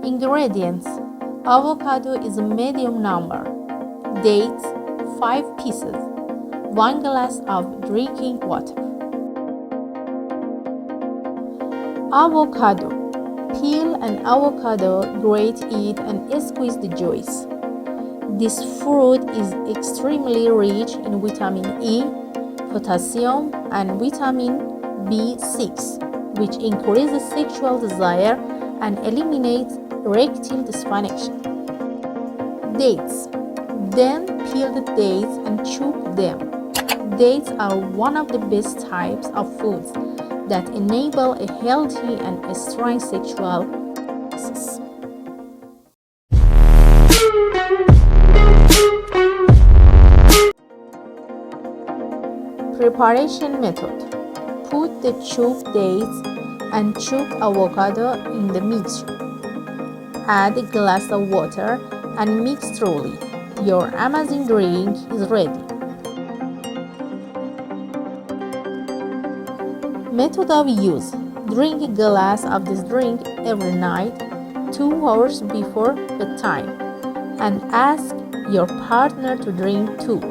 Ingredients: avocado is a medium number, dates 5 pieces, 1 glass of drinking water. Avocado: peel an avocado, grate it and squeeze the juice. This fruit is extremely rich in vitamin E, potassium, and vitamin B6, which increases sexual desire and eliminates erectile dysfunction. Dates: then peel the dates and chew them. Dates are one of the best types of foods that enable a healthy and strong sexual access. Preparation method: put the chopped dates and chopped avocado in the mixture. Add a glass of water and mix thoroughly. Your amazing drink is ready. Method of use: drink a glass of this drink every night, 2 hours before bedtime, and ask your partner to drink too.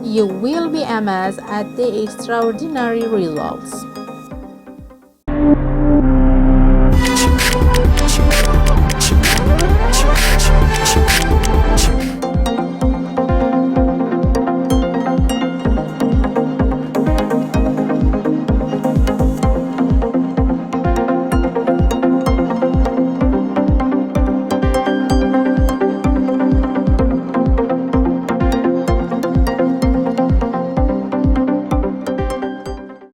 You will be amazed at the extraordinary results.